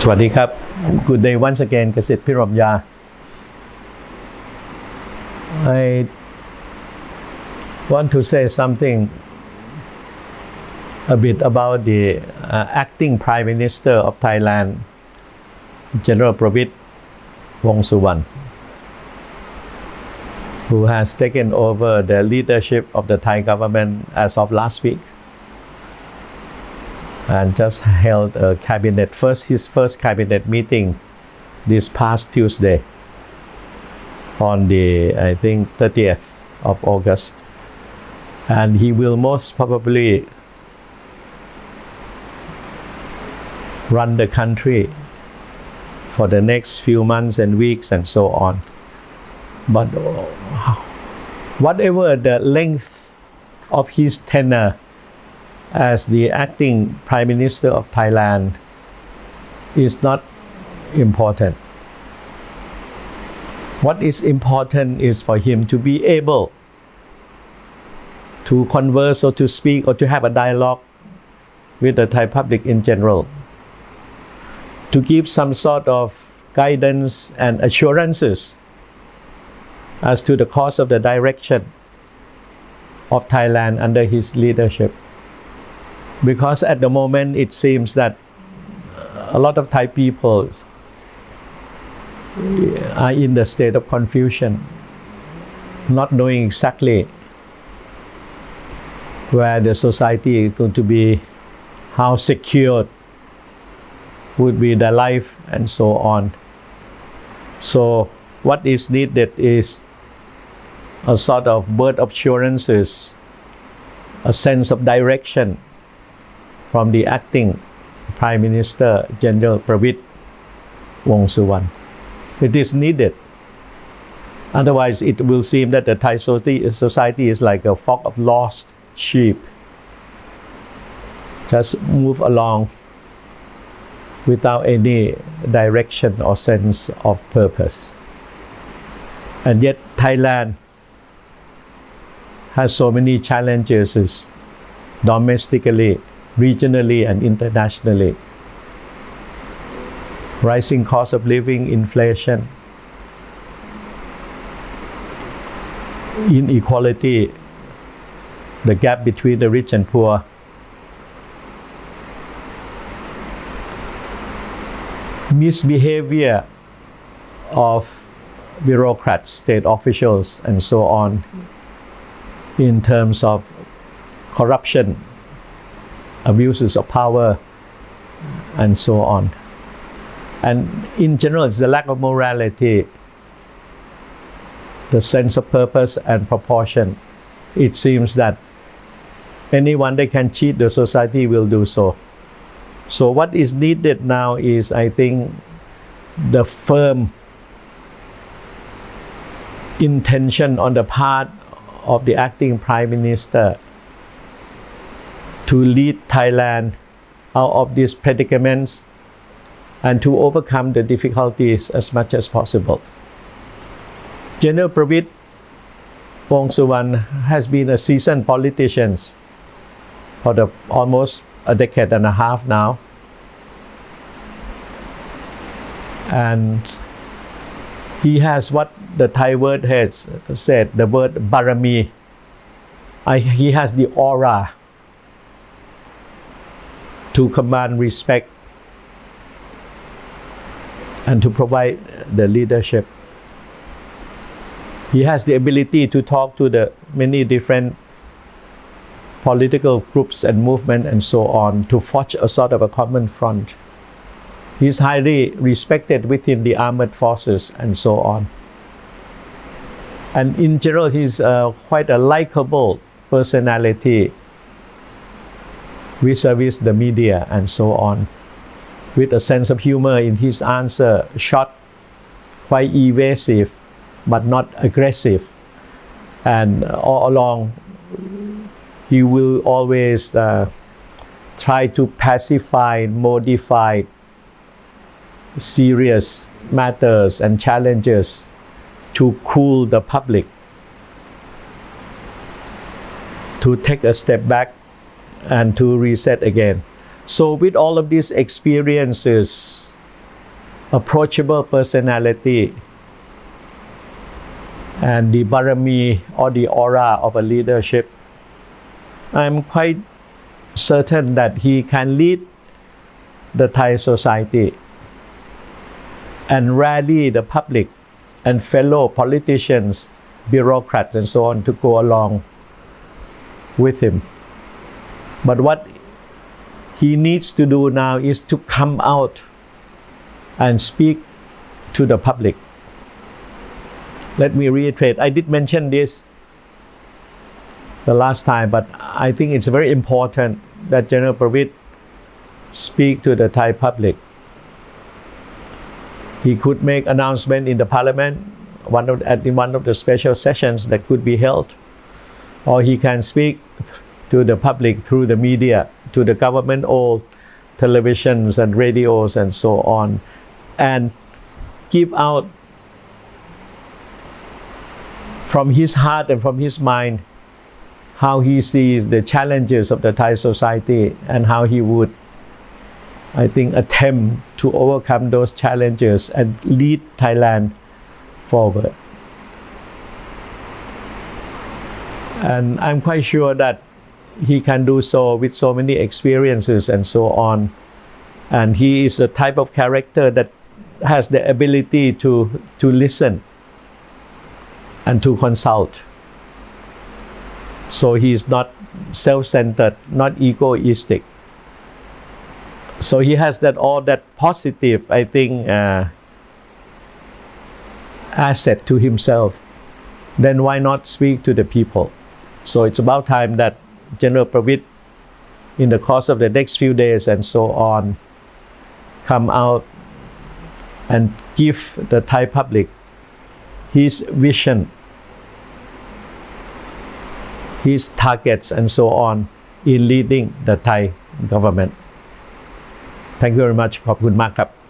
สวัสดีครับ Good day once again Kasit Piromya. I want to say something a bit about the acting Prime Minister of Thailand, General Prawit who has taken over the leadership of the Thai government as of last week and just held his first cabinet meeting this past Tuesday on the I think 30th of August, and he will most probably run the country for the next few months and weeks and so on. But whatever the length of his tenure as the acting Prime Minister of Thailand is not important. What is important is for him to be able to converse or to speak or to have a dialogue with the Thai public in general, to give some sort of guidance and assurances as to the course of the direction of Thailand under his leadership. Because at the moment it seems that a lot of Thai people are in the state of confusion, not knowing exactly where the society is going to be, how secure would be their life and so on. So what is needed is a sort of word of assurances, a sense of direction from the acting Prime Minister General Prawit. It is needed. Otherwise, it will seem that the Thai society is like a flock of lost sheep, just move along without any direction or sense of purpose. And yet Thailand has so many challenges domestically, regionally and internationally. Rising cost of living, inflation, inequality, the gap between the rich and poor, misbehavior of bureaucrats, state officials and so on in terms of corruption, abuses of power and so on. And in general, it's the lack of morality, the sense of purpose and proportion. It seems that anyone that can cheat the society will do so. So what is needed now is, I think, the firm intention on the part of the acting Prime Minister to lead Thailand out of these predicaments and to overcome the difficulties as much as possible. General Prawit has been a seasoned politician for almost a decade and a half now. And he has what the Thai word has said, the word barami. He has the aura to command respect and to provide the leadership. He has the ability to talk to the many different political groups and movements and so on, to forge a sort of a common front. He is highly respected within the armed forces and so on. And in general, he's quite a likable personality vis-a-vis the media and so on, with a sense of humor in his answer, short, quite evasive, but not aggressive. And all along, he will always try to pacify, modify serious matters and challenges to cool the public, to take a step back and to reset again. So with all of these experiences approachable personality and the barami or the aura of a leadership, I'm quite certain that he can lead the Thai society and rally the public and fellow politicians, bureaucrats, and so on to go along with him. But what he needs to do now is to come out and speak to the public. Let me reiterate, I did mention this the last time, but I think it's very important that General Prawit speak to the Thai public. He could make announcement in the parliament, at one of the special sessions that could be held, or he can speak to the public through the media, to the government-owned televisions and radios and so on, and give out from his heart and from his mind how he sees the challenges of the Thai society and how he would, I think, attempt to overcome those challenges and lead Thailand forward. And I'm quite sure that he can do so with so many experiences and so on. And he is the type of character that has the ability to listen and to consult. So he is not self-centered, not egoistic. So he has all that positive, I think, asset to himself. Then why not speak to the people? So it's about time that General Prawit, in the course of the next few days and so on, come out and give the Thai public his vision, his targets and so on in leading the Thai government. Thank you very much. ขอบคุณมากครับ